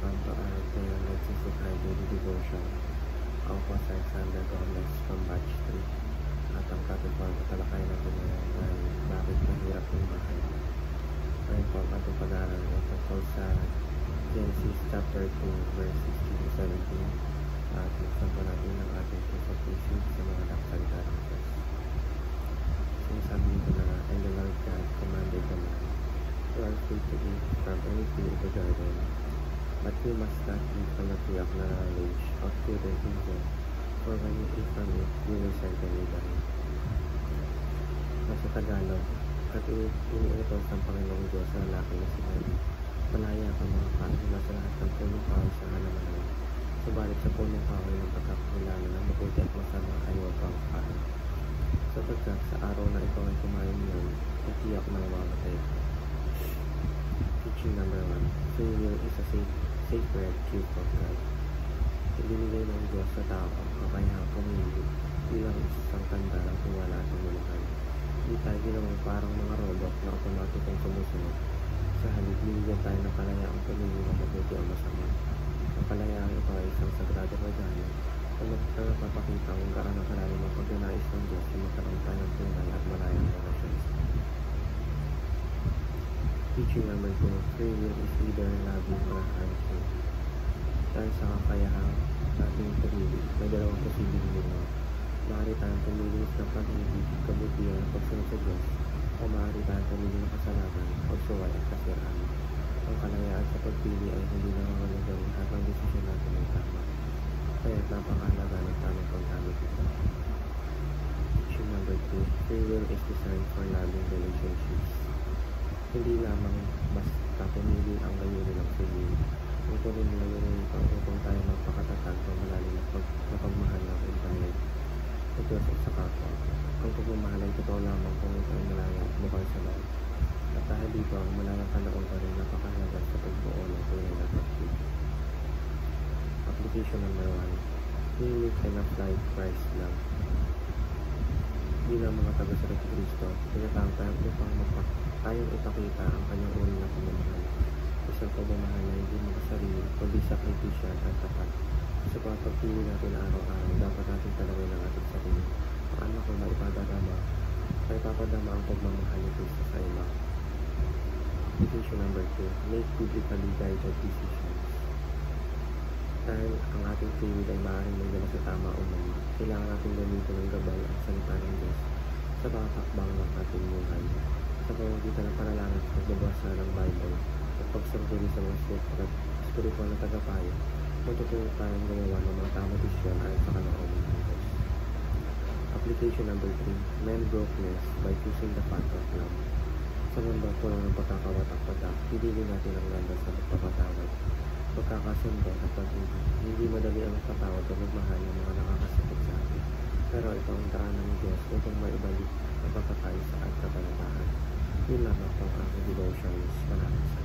welcome to our prayer nagsisikay daily devotion. Ako po si Alexander Gomez from Batch 3. At ang topic po ang talakay natin ngayon ay bakit mahirap yung bahay. Ngayon po ang ating pag-aaral ay tungkol sa Genesis chapter 2 verse 16 to 17. At buksan po natin ang ating puso sa mga nakasalita ng Diyos. Sinasabi dito na, and the Lord God commanded the man, you are free to eat from any tree of the garden, but you must not eat from the tree of knowledge of good and evil, for when you eat from it, you will certainly die. Sa Tagalog, at iniutos ng Panginoong Diyos sa lalaki na sinabi, malaya ka mga kain mula sa lahat ng punong kahoy sa halaman, subalit sa punong kahoy ng pagkakilala ng mabuti at masama ay huwag kang kain. Sapagkat sa araw na ikaw ay kumain niyon, ay tiyak na mamamatay ka. Teaching number 1. Free will is a sacred gift of God. Ibinigay ng Diyos sa tao ang kakayahang pumili bilang isang tanda ng tiwala at umuluhan. Hindi tayo ginawang parang mga robot na automatikong sumusunod. Sa halip, binigyan tayo ng kalayaang pumili ng mabuti o masama. Ang kalayaang ito ay isang sagrado regalo na magpapakita kung gaano kalalim ang pagdanais ng Diyos na magkaroon tayo ng tunay at malayang relasyon. Teaching number 2. Free will is either loving or harmful. Dahil sa kakayahang ating pumili, may dalawang posibleng bunga. Maaari tayong pumili ng pag-ibig, kabutihan at pagsunod sa Diyos, o maaari tayong pumili ng kasalanan, pagsuway at kasiraan. Ang kalayaan sa pagpili ay hindi nangangalagang lahat ng desisyon natin ay tama. Kaya napakahalaga ng tamang paggamit ito. Teaching number 2. Free will is designed for loving relationships. Hindi lamang basta pumili ang layunin ng free will. Ito rin layunin ito upang tayo magpakatatag ng malalim na pagmahal ng internet, sa Diyos at sa kapwa. Ang pagmamahal ay totoo lamang kung ito ay malaya at bukal sa loob. At dahil dito ang malalang panahon pa rin napakahalaga sa pagbuo ng tunay na pag-ibig. Application number 1. We live and apply Christ love. Bilang mga taga-salit ni Kristo, pinatawag tayo upang tayong ipakita ang kanyang uri na pagmamahal. Isang pagmamahal na hindi makasarili, kundi sakripisya at tapat. Sa pagpili natin araw-araw, dapat natin talawin ang ating sarili. Paano kung ay papadama ang pagmamahal ni Kristo sa iba. Application number 2. Make biblically guided decisions. Dahil ang ating free will ay maaaring magdala sa tama o mali, kailangan natin gamitin ng gabay ang salita ng Diyos sa mga takbang ng ating buhay. Sa pamamagitan ng panalangin at pagbabasa ng Bible at pagsambuli sa mga spiritual na tagapayo, matutulong tayong gumawa ng mga tamang desisyon ayon sa kalooban ng Diyos. Application number 3. Mend brokenness by choosing the path of love. Sa mundo puno ng pagkakawatak-watak, pipili natin ang landas sa pagpapatawad, pagkakasundo at pag-ibig. Hindi madali ang patawad o magmahal ng mga nakakasakit sa atin. Pero ito ang daan ng Diyos upang maibalik ang pagkakaisa at kabanatahan. Yun lamang po ang aking devotions. Maraming salamat.